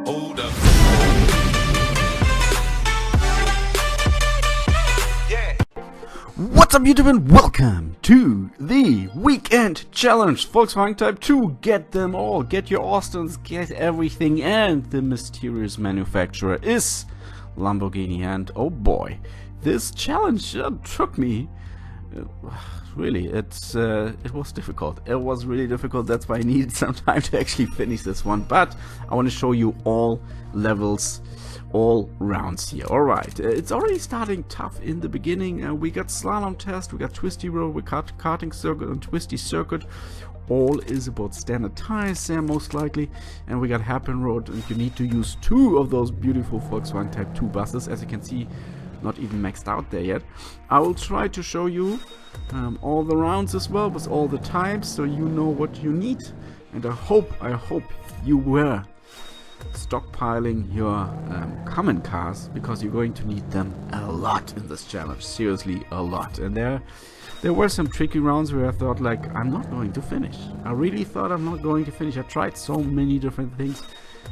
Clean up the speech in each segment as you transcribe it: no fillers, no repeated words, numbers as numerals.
Hold up. Yeah. What's up YouTube and welcome to the weekend challenge. Volkswagen Type 2, get them all, get your Austins, get everything, and the mysterious manufacturer is Lamborghini. And oh boy, this challenge took me, really, it was difficult. It was really difficult, that's why I needed some time to actually finish this one. But I want to show you all levels, all rounds here. Alright, it's already starting tough in the beginning. We got slalom test, we got twisty road, we got karting circuit and twisty circuit. All is about standard tires there most likely. And we got hairpin road, and you need to use 2 of those beautiful Volkswagen Type 2 buses. As you can see, not even maxed out there yet. I will try to show you all the rounds as well with all the types, so you know what you need. And I hope you were stockpiling your common cars, because you're going to need them a lot in this challenge. Seriously, a lot. And there were some tricky rounds where I thought, like, I'm not going to finish. I really thought I'm not going to finish. I tried so many different things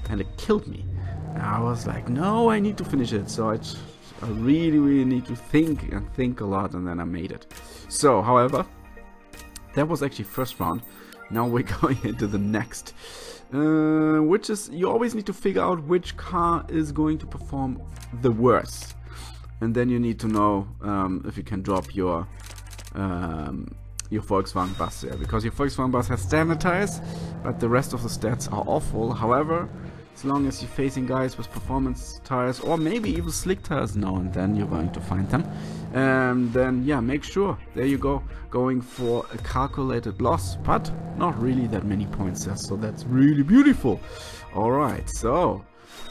and it killed me. And I was like, no, I need to finish it. So I really need to think a lot, and then I made it. So, however, that was actually first round. Now we're going into the next, which is, you always need to figure out which car is going to perform the worst, and then you need to know if you can drop your Volkswagen bus there, because your Volkswagen bus has standard tires, but the rest of the stats are awful. However, as long as you're facing guys with performance tires, or maybe even slick tires now and then, you're going to find them. And then, yeah, make sure, there you go, going for a calculated loss, but not really that many points there, so that's really beautiful. Alright, so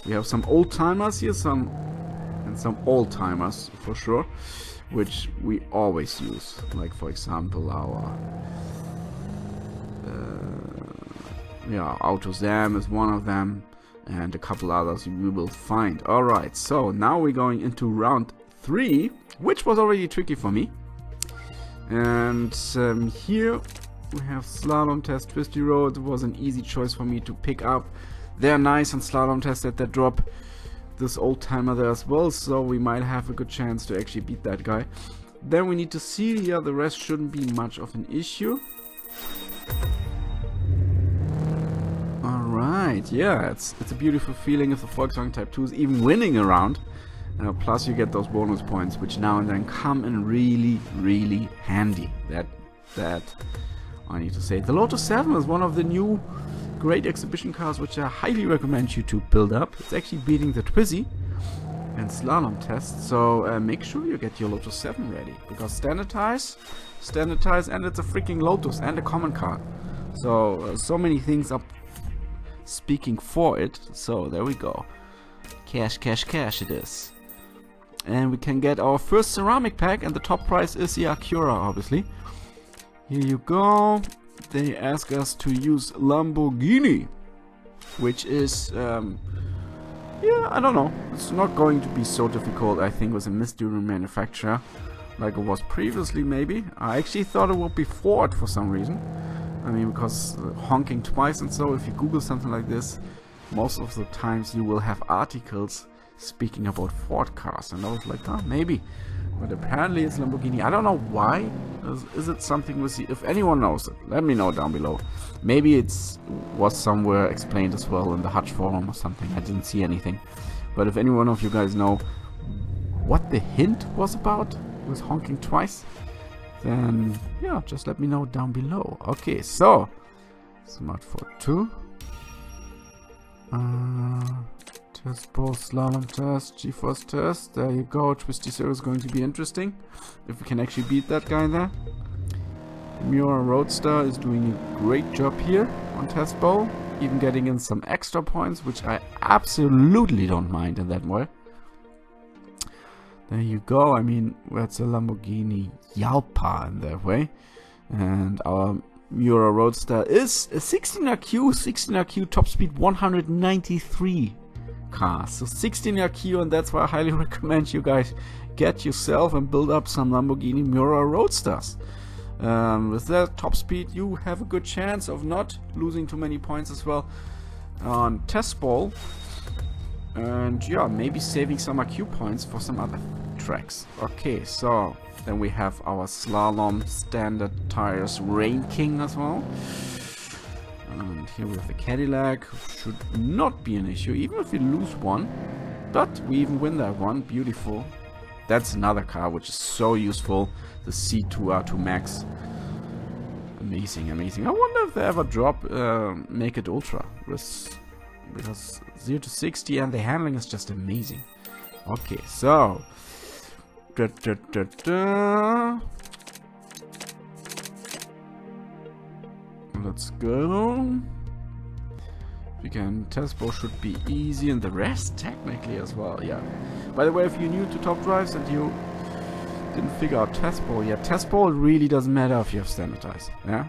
we have some old timers here, some old timers for sure, which we always use, like for example our AutoZam is one of them, and a couple others we will find. Alright, so now we're going into round 3, which was already tricky for me. And here we have slalom test, twisty road. It was an easy choice for me to pick up. They're nice on slalom test that they drop this old timer there as well, so we might have a good chance to actually beat that guy. Then we need to see here, the rest shouldn't be much of an issue. Alright, yeah, it's a beautiful feeling if the Volkswagen Type 2 is even winning a round. Plus you get those bonus points, which now and then come in really handy. That I need to say. The Lotus 7 is one of the new great exhibition cars, which I highly recommend you to build up. It's actually beating the Twizy and slalom test, so make sure you get your Lotus 7 ready, because standard tires, and it's a freaking Lotus and a common car. So so many things are speaking for it. So there we go. Cash it is. And we can get our first ceramic pack, and the top prize is the ACURA, obviously. Here you go. They ask us to use Lamborghini, which is yeah, I don't know, it's not going to be so difficult, I think, with a mystery manufacturer like it was previously. Maybe I actually thought it would be Ford for some reason. I mean, because honking twice and so, if you Google something like this, most of the times you will have articles speaking about Ford cars, and I was like, oh, maybe. But apparently it's Lamborghini. I don't know why. Is it something with the... If anyone knows it, let me know down below. Maybe it was somewhere explained as well in the Hutch forum or something. I didn't see anything. But if any one of you guys know what the hint was about with honking twice, then yeah, just let me know down below. Okay, so Smart 4 2. Test both slalom test, G-force test. There you go. Twisty Circle is going to be interesting if we can actually beat that guy there. Miura Roadster is doing a great job here on Test Bowl, even getting in some extra points, which I absolutely don't mind in that way. There you go. I mean, that's a Lamborghini Jalpa in that way. And our Miura Roadster is a 16RQ top speed 193 car. So 16RQ, and that's why I highly recommend you guys get yourself and build up some Lamborghini Miura Roadsters. With that top speed, you have a good chance of not losing too many points as well. On Test Ball, And yeah, maybe saving some ACU points for some other tracks. Okay, so then we have our slalom standard tires Rain King as well. And here we have the Cadillac. Should not be an issue, even if we lose one. But we even win that one. Beautiful. That's another car which is so useful. The C2R2 Max. Amazing, amazing. I wonder if they ever drop Naked Ultra. Because 0 to 60 and the handling is just amazing. Okay, so let's go. Again, Tespo should be easy, and the rest technically as well. Yeah. By the way, if you're new to Top Drives and you didn't figure out Tespo yet, Tespo really doesn't matter if you have standardized. Yeah.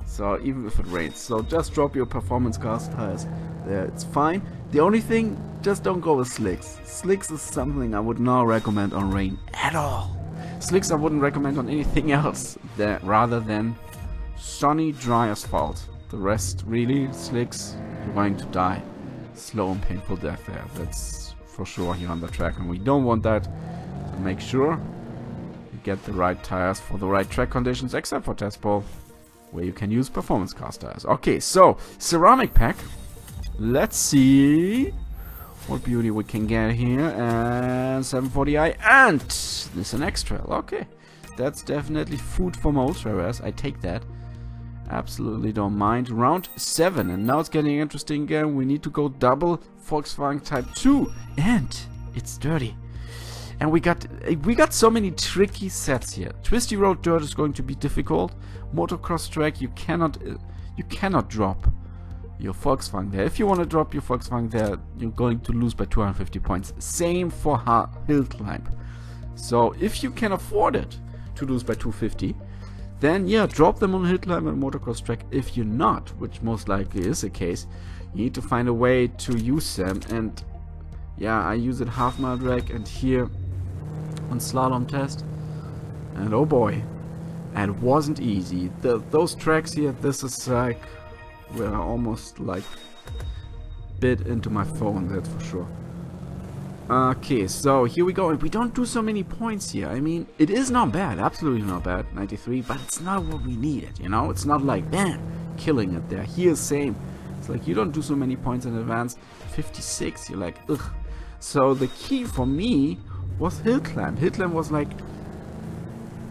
So even if it rains, so just drop your performance cast tires there, it's fine. The only thing, just don't go with slicks. Slicks is something I would not recommend on rain at all. Slicks I wouldn't recommend on anything else rather than sunny, dry asphalt. The rest, really, slicks, you're going to die. Slow and painful death there. That's for sure here on the track, and we don't want that. So make sure you get the right tires for the right track conditions, except for Tespo, where you can use performance cast tires. Okay, so ceramic pack. Let's see what beauty we can get here. And 740i and this an extra. Okay, that's definitely food for my ultra rares. I take that. Absolutely don't mind. Round 7, and now it's getting interesting again. We need to go double Volkswagen Type 2, and it's dirty. And we got so many tricky sets here. Twisty Road Dirt is going to be difficult. Motocross track, you cannot drop your Volkswagen there. If you want to drop your Volkswagen there, you're going to lose by 250 points. Same for hill climb. So if you can afford it to lose by 250, then yeah, drop them on hill climb and motocross track. If you're not, which most likely is the case, you need to find a way to use them. And yeah, I use it half mile drag and here on slalom test, and oh boy, and it wasn't easy. Those tracks here, this is like, well, almost like bit into my phone, that's for sure. Okay, so here we go, and we don't do so many points here. I mean, it is not bad, absolutely not bad, 93, but it's not what we needed, you know? It's not like, bam, killing it there. Here, same. It's like, you don't do so many points in advance. 56, you're like, ugh. So the key for me was hill climb. Hill climb was like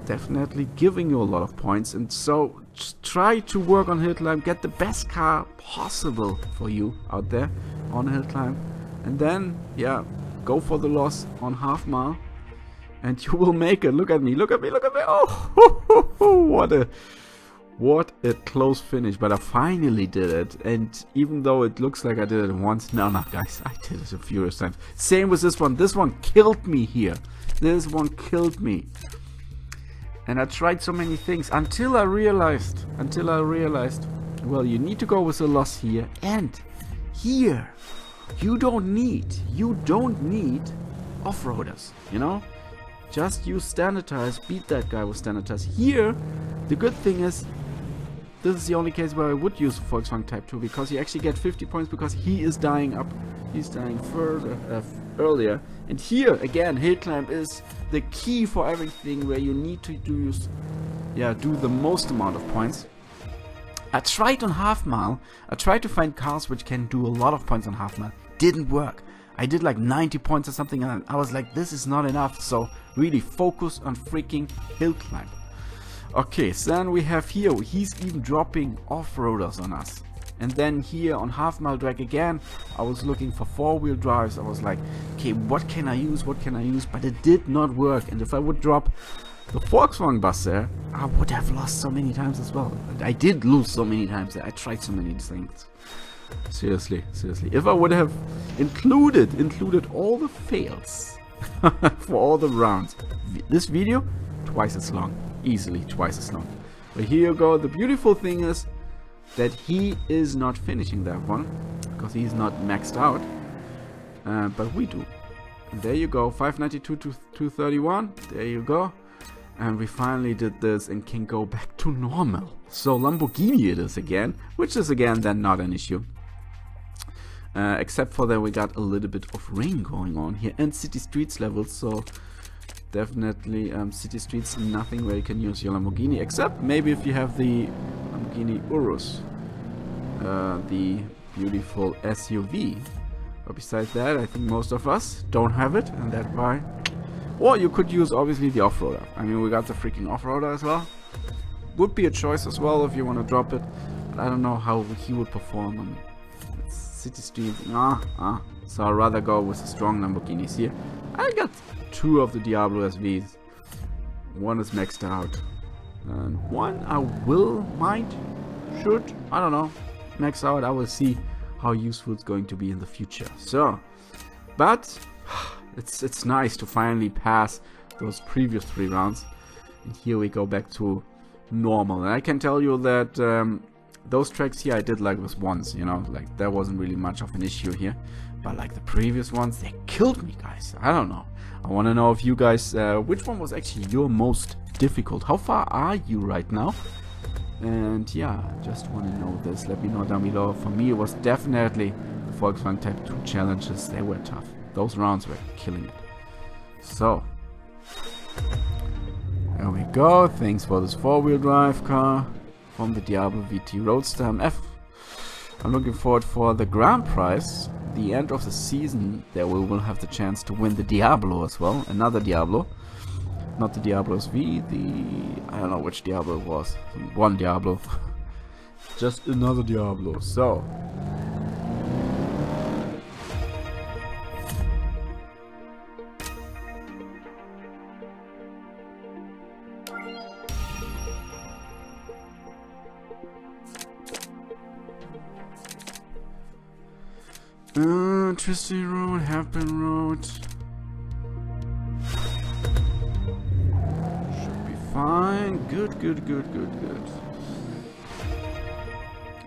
definitely giving you a lot of points, and so just try to work on hill climb, get the best car possible for you out there on hill climb, and then yeah, go for the loss on half mile, and you will make it. Look at me, look at me, look at me. Oh, what a close finish, but I finally did it. And even though it looks like I did it once, no guys, I did it a few times. Same with this one killed me here. This one killed me. And I tried so many things until I realized, well, you need to go with a loss here and here. You don't need off-roaders, you know? Just use standard tires, beat that guy with standard tires. Here, the good thing is, this is the only case where I would use Volkswagen Type 2, because you actually get 50 points because he is dying up. He's dying earlier. And here, again, hill climb is the key for everything, where you need to do the most amount of points. I tried on half mile. I tried to find cars which can do a lot of points on half mile. Didn't work. I did like 90 points or something, and I was like, this is not enough. So really focus on freaking hill climb. Okay, so then we have here, he's even dropping off-roaders on us. And then here on half mile drag again, I was looking for four-wheel drives. I was like, okay, what can I use? But it did not work. And if I would drop the Volkswagen bus there, I would have lost so many times as well. I did lose so many times there. I tried so many things. Seriously. If I would have included all the fails for all the rounds, this video, twice as long. Easily twice as long. But here you go. The beautiful thing is that he is not finishing that one, because he's not maxed out. But we do. And there you go. 592 to 231. There you go. And we finally did this and can go back to normal. So Lamborghini it is again, which is again then not an issue. Except for that we got a little bit of rain going on here and city streets levels, so definitely city streets, nothing where you can use your Lamborghini, except maybe if you have the Lamborghini Urus, the beautiful SUV. But besides that, I think most of us don't have it, and that's why. Or you could use obviously the off-roader. I mean, we got the freaking off-roader as well. Would be a choice as well if you want to drop it, but I don't know how he would perform on city streets. So I'd rather go with the strong Lamborghinis here. I got 2 of the Diablo SVs. One is maxed out, and one I should, I don't know, max out. I will see how useful it's going to be in the future. So, but it's nice to finally pass those previous 3 rounds, and here we go back to normal. And I can tell you that those tracks here I did like with once, you know, like there wasn't really much of an issue here. But like the previous ones, they killed me, guys. I don't know. I want to know if you guys, which one was actually your most difficult? How far are you right now? And yeah, just want to know this. Let me know down below. For me, it was definitely the Volkswagen Type 2 challenges. They were tough. Those rounds were killing it. So, there we go. Thanks for this 4-wheel drive car from the Diablo VT Roadster MF. I'm looking forward for the grand prize. The end of the season, there we will have the chance to win the Diablo as well. Another Diablo. Not the Diablo SV, I don't know which Diablo it was. One Diablo. Just another Diablo. So. Twisty Road, Hairpin Road. Should be fine. Good.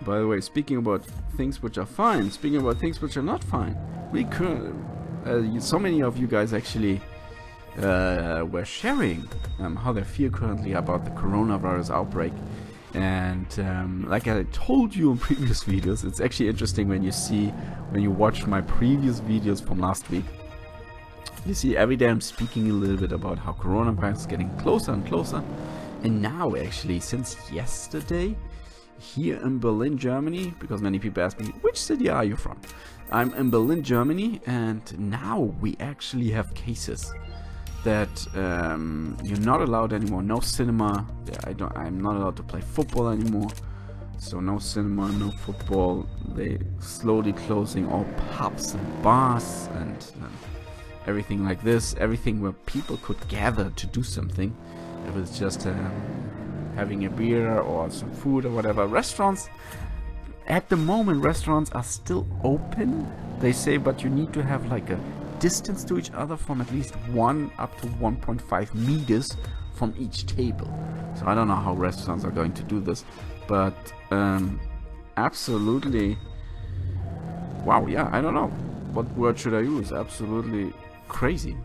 By the way, speaking about things which are fine, speaking about things which are not fine, we could. So many of you guys actually were sharing how they feel currently about the coronavirus outbreak. And like I told you in previous videos, it's actually interesting when you watch my previous videos from last week. You see, every day I'm speaking a little bit about how coronavirus is getting closer and closer. And now actually, since yesterday, here in Berlin, Germany, because many people ask me, which city are you from? I'm in Berlin, Germany, and now we actually have cases that you're not allowed anymore. No cinema. I'm not allowed to play football anymore. So no cinema, no football. They slowly closing all pubs and bars and everything like this. Everything where people could gather to do something. If it's just having a beer or some food or whatever. Restaurants, at the moment, restaurants are still open. They say, but you need to have like a distance to each other from at least 1 up to 1.5 meters from each table. So I don't know how restaurants are going to do this, but absolutely, wow, yeah, I don't know what word should I use. Absolutely crazy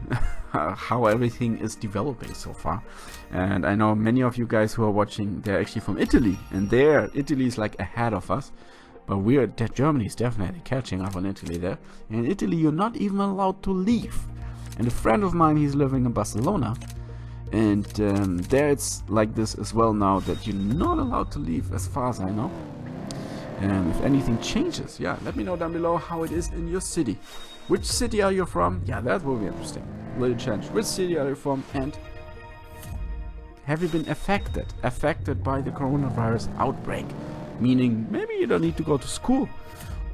how everything is developing so far. And I know many of you guys who are watching, they're actually from Italy, and Italy is like ahead of us. But Germany is definitely catching up on Italy there. In Italy, you're not even allowed to leave. And a friend of mine, he's living in Barcelona. And there it's like this as well now, that you're not allowed to leave, as far as I know. And if anything changes, yeah, let me know down below how it is in your city. Which city are you from? Yeah, that will be interesting. Little change. Which city are you from? And have you been affected by the coronavirus outbreak? Meaning, maybe you don't need to go to school,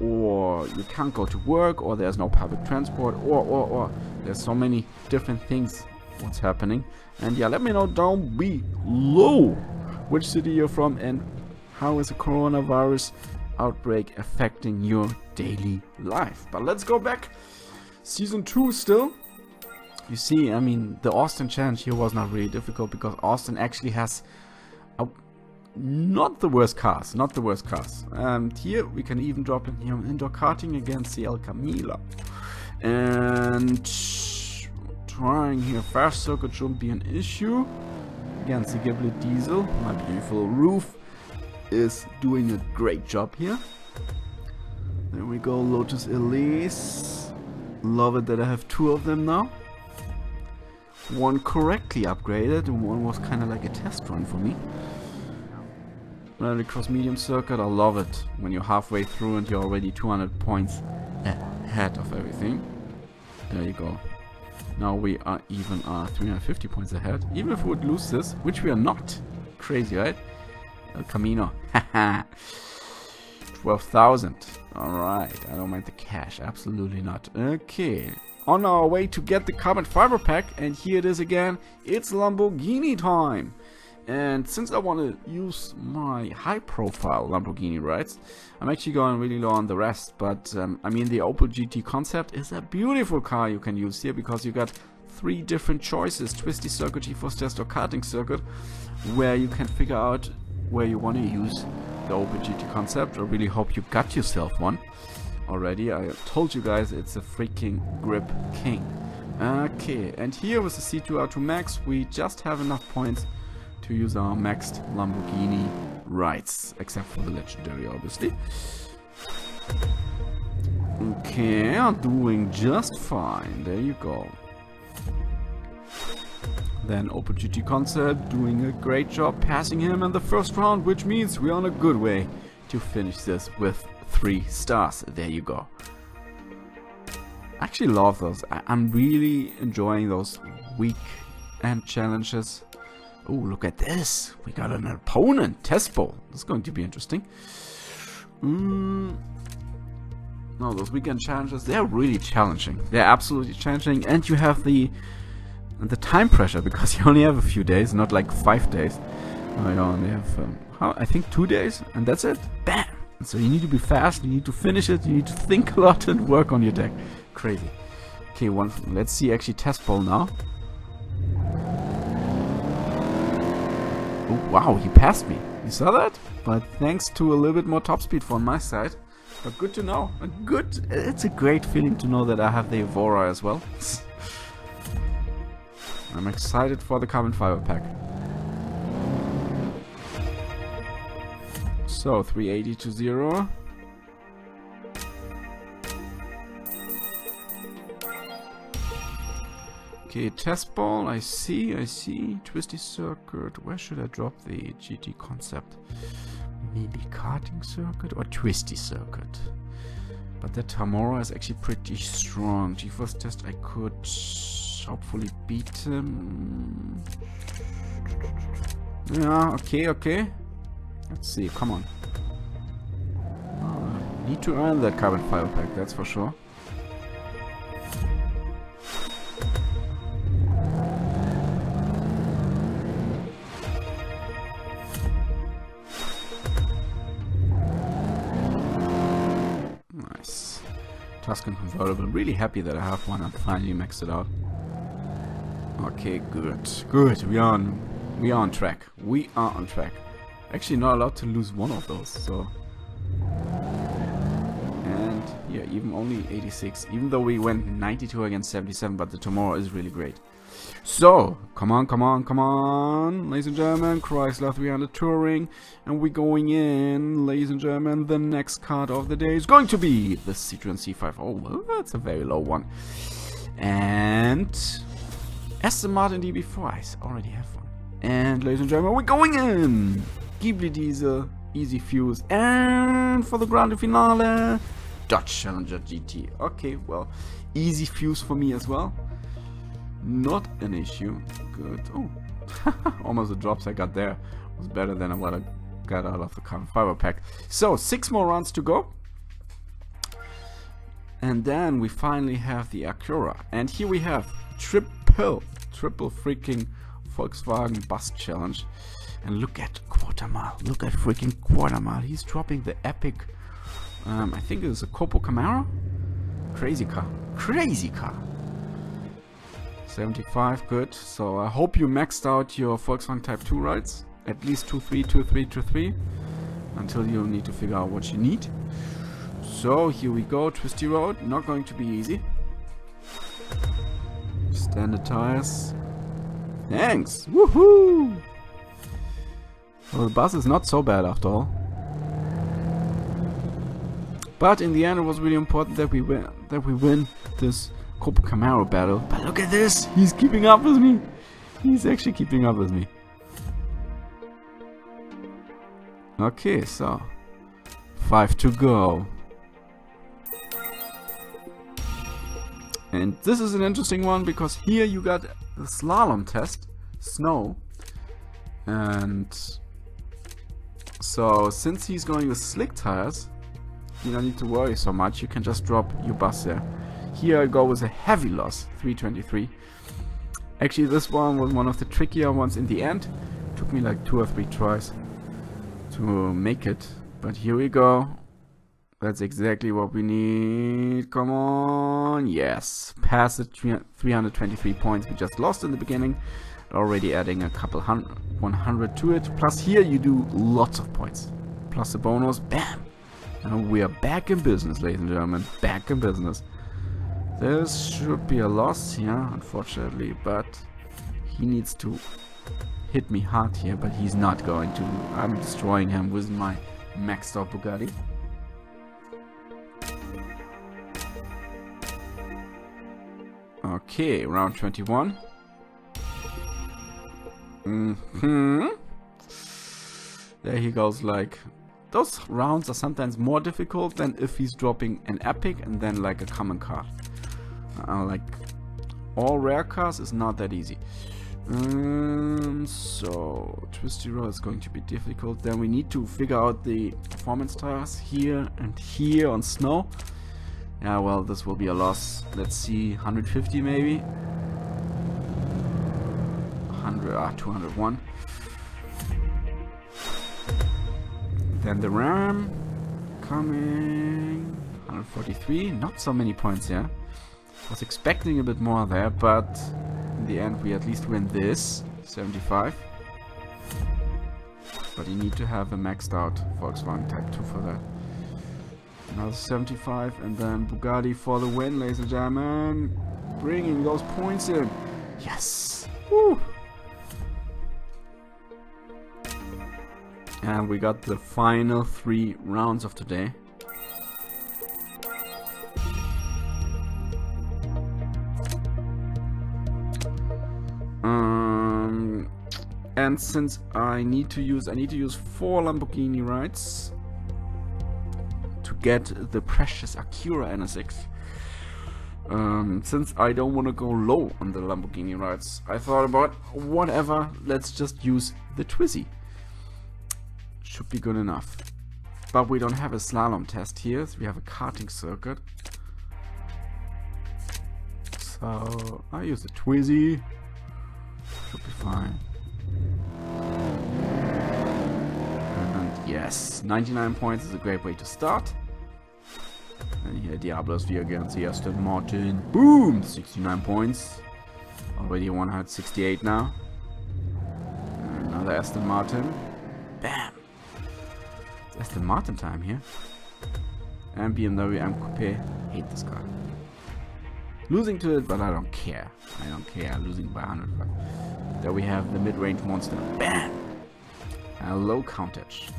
or you can't go to work, or there's no public transport, or there's so many different things what's happening. And yeah, let me know down below which city you're from and how is the coronavirus outbreak affecting your daily life. But let's go back. Season 2 still. You see, I mean, the Austin challenge here was not really difficult because Austin actually has not the worst cars. And here we can even drop in here indoor karting against the El Camilo. And trying here fast circuit shouldn't be an issue against the Giblet Diesel. My beautiful roof is doing a great job here. There we go, Lotus Elise. Love it that I have 2 of them now. One correctly upgraded and one was kind of like a test run for me. Rallycross medium circuit, I love it when you're halfway through and you're already 200 points ahead of everything. There you go. Now we are even 350 points ahead. Even if we would lose this, which we are not. Crazy, right? El Camino. Haha. 12,000. Alright, I don't mind the cash. Absolutely not. Okay. On our way to get the carbon fiber pack. And here it is again. It's Lamborghini time. And since I want to use my high-profile Lamborghini rides, I'm actually going really low on the rest. But, I mean, the Opel GT Concept is a beautiful car you can use here because you got 3 different choices. Twisty circuit, GeForce test, or karting circuit, where you can figure out where you want to use the Opel GT Concept. I really hope you got yourself one already. I told you guys it's a freaking grip king. Okay, and here with the C2R2 Max, we just have enough points to use our maxed Lamborghini rides, except for the legendary, obviously. Okay, I'm doing just fine. There you go. Then Opel GT Concept doing a great job passing him in the first round, which means we're on a good way to finish this with 3 stars. There you go. I actually love those. I'm really enjoying those weekend challenges. Oh, look at this. We got an opponent. Tespo. That's going to be interesting. No, those weekend challenges, they're really challenging. They're absolutely challenging. And you have the time pressure because you only have a few days, not like 5 days. You only have, I think 2 days. And that's it. Bam. So you need to be fast. You need to finish it. You need to think a lot and work on your deck. Crazy. Okay, let's see actually Tespo now. Oh, wow, he passed me. You saw that? But thanks to a little bit more top speed from my side. But good to know. It's a great feeling to know that I have the Evora as well. I'm excited for the carbon fiber pack. So, 380 to 0. Okay, test ball, I see. Twisty circuit. Where should I drop the GT Concept? Maybe karting circuit or twisty circuit. But the Tamora is actually pretty strong. GeForce test, I could hopefully beat him. Yeah, okay. Let's see, come on. Need to earn that carbon fiber pack, that's for sure. Nice. Tuscan convertible. Really happy that I have one and finally maxed it out. Okay, good. We are on track. We are on track. Actually not allowed to lose one of those, so. And yeah, even only 86. Even though we went 92 against 77, but the Tomorrow is really great. So, come on, ladies and gentlemen, Chrysler 300 Touring, and we're going in, ladies and gentlemen, the next card of the day is going to be the Citroen C5. Oh, well, that's a very low one. And Aston Martin DB4, I already have one. And ladies and gentlemen, we're going in, Ghibli Diesel, Easy Fuse, and for the Grande Finale, Dodge Challenger GT. Okay, well, Easy Fuse for me as well. Not an issue. Good. Oh, almost the drops I got there was better than what I got out of the carbon fiber pack. So 6 more rounds to go, and then we finally have the ACURA. And here we have triple freaking Volkswagen Bus Challenge. And look at Quartermile. Look at freaking Quartermile. He's dropping the epic. I think it's a Copo Camaro. Crazy car. 75, good. So I hope you maxed out your Volkswagen Type 2 rides. At least 2.3, until you need to figure out what you need. So here we go, twisty road. Not going to be easy. Standard tires. Thanks! Woohoo! Well, the bus is not so bad after all. But in the end, it was really important that we win this Copa Camaro battle. But look at this! He's keeping up with me! He's actually keeping up with me. Okay, so 5 to go. And this is an interesting one because here you got the slalom test, snow. And so since he's going with slick tires, you don't need to worry so much. You can just drop your bus there. Here I go with a heavy loss, 323. Actually, this one was one of the trickier ones in the end. Took me like 2 or 3 tries to make it. But here we go. That's exactly what we need. Come on. Yes. Pass the 323 points we just lost in the beginning. Already adding a couple 100 to it. Plus here you do lots of points. Plus the bonus. Bam. And we are back in business, ladies and gentlemen. Back in business. This should be a loss here, unfortunately. But he needs to hit me hard here. But he's not going to. I'm destroying him with my maxed out Bugatti. Okay, round 21. There he goes. Like, those rounds are sometimes more difficult than if he's dropping an epic and then like a common car. Like, all rare cars is not that easy. So, Twisty Road is going to be difficult. Then we need to figure out the performance tires here and here on snow. Yeah, well, this will be a loss. Let's see, 150 maybe. 201. Then the Ram coming. 143. Not so many points here. Was expecting a bit more there, but in the end we at least win this. 75. But you need to have a maxed out Volkswagen Type 2 for that. Another 75, and then Bugatti for the win, ladies and gentlemen. Bringing those points in. Yes! Woo! And we got the final 3 rounds of today. And since I need to use 4 Lamborghini rides to get the precious ACURA NSX. Since I don't want to go low on the Lamborghini rides, I thought about whatever, let's just use the Twizy. Should be good enough. But we don't have a slalom test here, so we have a karting circuit. So I use the Twizy. Should be fine. And yes, 99 points is a great way to start. And here Diablo's V against the Aston Martin. Boom! 69 points. Already 168 now. And another Aston Martin. Bam! It's Aston Martin time here. And BMW M Coupe. Hate this car. Losing to it, but I don't care. I don't care. Losing by 100. There we have the mid-range monster. Bam! And a low countage.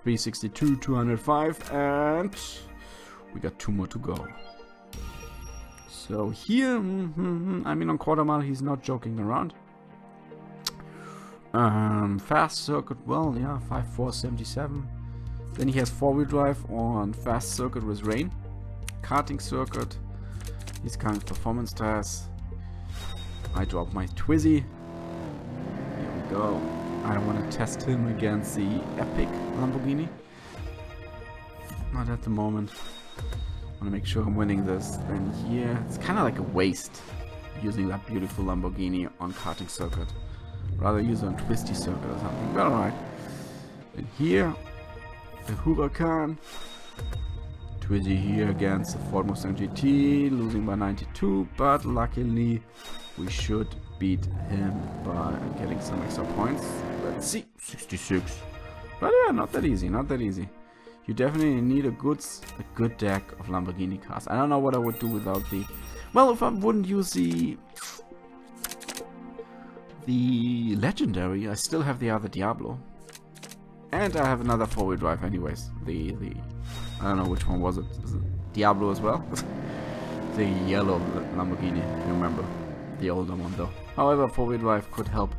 362, 205, and we got 2 more to go. So here, I mean on quarter mile he's not joking around. Fast circuit, well, yeah, 5477. Then he has 4-wheel drive on fast circuit with rain. Karting circuit. These kind of performance tires. I drop my Twizy. Here we go. I want to test him against the epic Lamborghini. Not at the moment. I want to make sure I'm winning this. And here, it's kind of like a waste using that beautiful Lamborghini on karting circuit. Rather use it on twisty circuit or something. But alright. And here, the Huracan. Twizy here against the Ford Mustang GT, losing by 92, but luckily we should beat him by getting some extra points. Let's see, 66. But yeah, not that easy, not that easy. You definitely need a good deck of Lamborghini cars. I don't know what I would do without the... Well, if I wouldn't use the Legendary, I still have the other Diablo. And I have another 4-wheel drive anyways, the I don't know which one was it. Is it Diablo as well? The yellow Lamborghini, you remember. The older one though. However, 4-wheel drive could help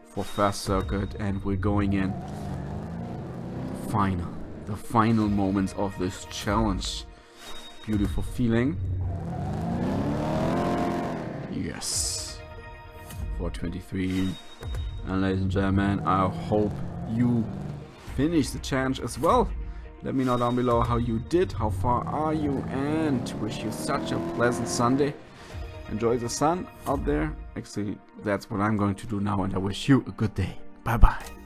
for fast circuit, and we're going in the final moments of this challenge. Beautiful feeling. Yes. 423. And ladies and gentlemen, I hope you finish the challenge as well. Let me know down below how you did, how far are you, and wish you such a pleasant Sunday. Enjoy the sun out there. Actually, that's what I'm going to do now, and I wish you a good day. Bye bye.